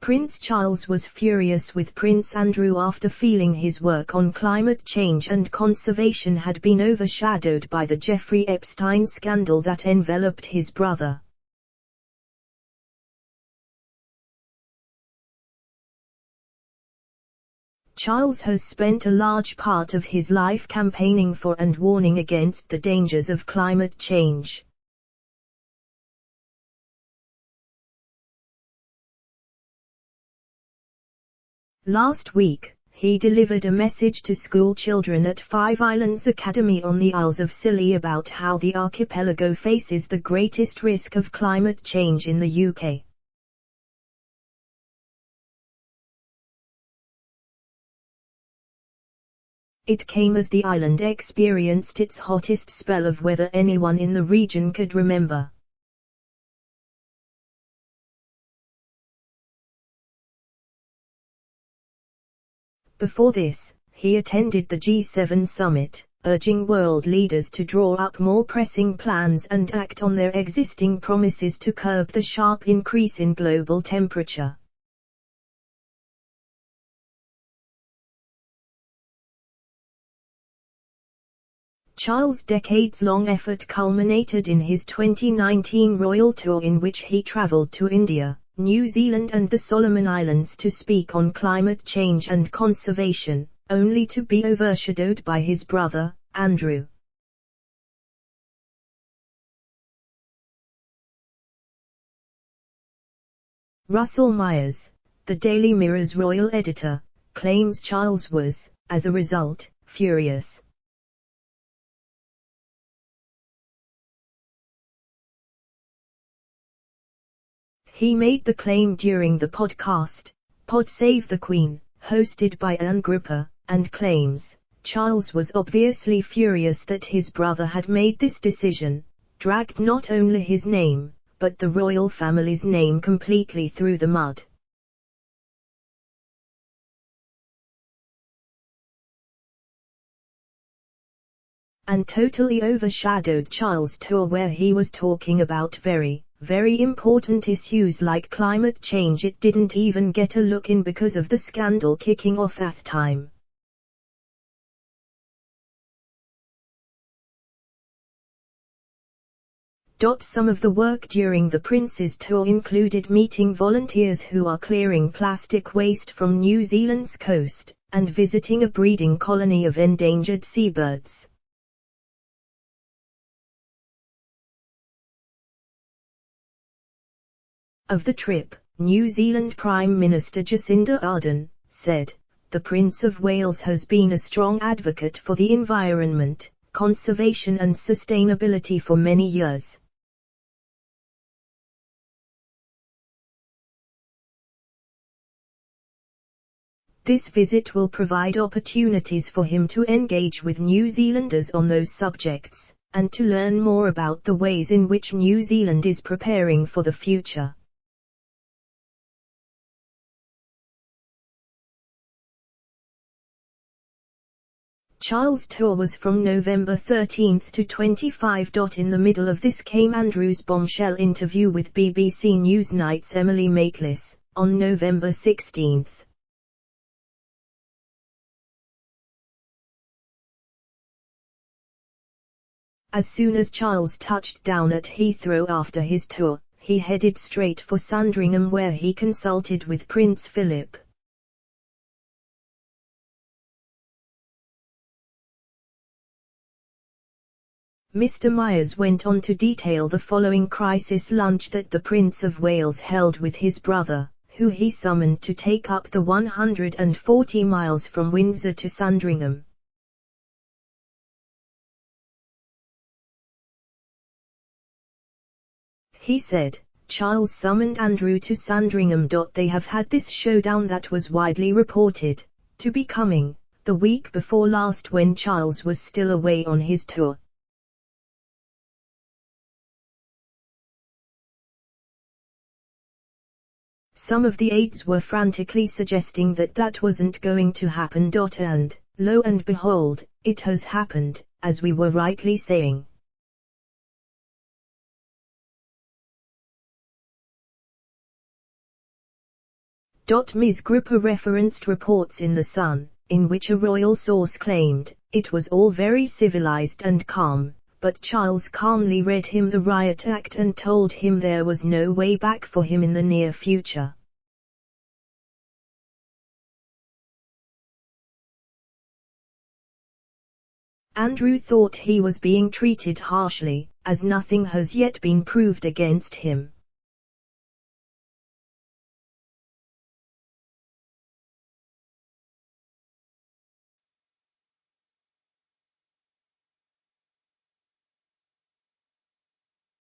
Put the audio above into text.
Prince Charles was furious with Prince Andrew after feeling his work on climate change and conservation had been overshadowed by the Jeffrey Epstein scandal that enveloped his brother. Charles has spent a large part of his life campaigning for and warning against the dangers of climate change. Last week, he delivered a message to school children at Five Islands Academy on the Isles of Scilly about how the archipelago faces the greatest risk of climate change in the UK. It came as the island experienced its hottest spell of weather anyone in the region could remember. Before this, he attended the G7 summit, urging world leaders to draw up more pressing plans and act on their existing promises to curb the sharp increase in global temperature. Charles' decades-long effort culminated in his 2019 royal tour in which he travelled to India, New Zealand and the Solomon Islands to speak on climate change and conservation, only to be overshadowed by his brother, Andrew. Russell Myers, the Daily Mirror's royal editor, claims Charles was, as a result, furious. He made the claim during the podcast, Pod Save the Queen, hosted by Anne Gripper, and claims, Charles was obviously furious that his brother had made this decision, dragged not only his name, but the royal family's name completely through the mud. And totally overshadowed Charles' tour where he was talking about very important issues like climate change. It didn't even get a look in because of the scandal kicking off at the time. Some of the work during the Prince's tour included meeting volunteers who are clearing plastic waste from New Zealand's coast, and visiting a breeding colony of endangered seabirds. Of the trip, New Zealand Prime Minister Jacinda Ardern said, "The Prince of Wales has been a strong advocate for the environment, conservation and sustainability for many years. This visit will provide opportunities for him to engage with New Zealanders on those subjects, and to learn more about the ways in which New Zealand is preparing for the future." Charles' tour was from November 13 to 25. In the middle of this came Andrew's bombshell interview with BBC Newsnight's Emily Maitlis, on November 16. As soon as Charles touched down at Heathrow after his tour, he headed straight for Sandringham where he consulted with Prince Philip. Mr. Myers went on to detail the following crisis lunch that the Prince of Wales held with his brother, who he summoned to take up the 140 miles from Windsor to Sandringham. He said, Charles summoned Andrew to Sandringham. They have had this showdown that was widely reported to be coming the week before last when Charles was still away on his tour. Some of the aides were frantically suggesting that that wasn't going to happen. And, lo and behold, it has happened, as we were rightly saying. Ms. Grupper referenced reports in The Sun, in which a royal source claimed, "It was all very civilized and calm, but Charles calmly read him the Riot Act and told him there was no way back for him in the near future." Andrew thought he was being treated harshly, as nothing has yet been proved against him.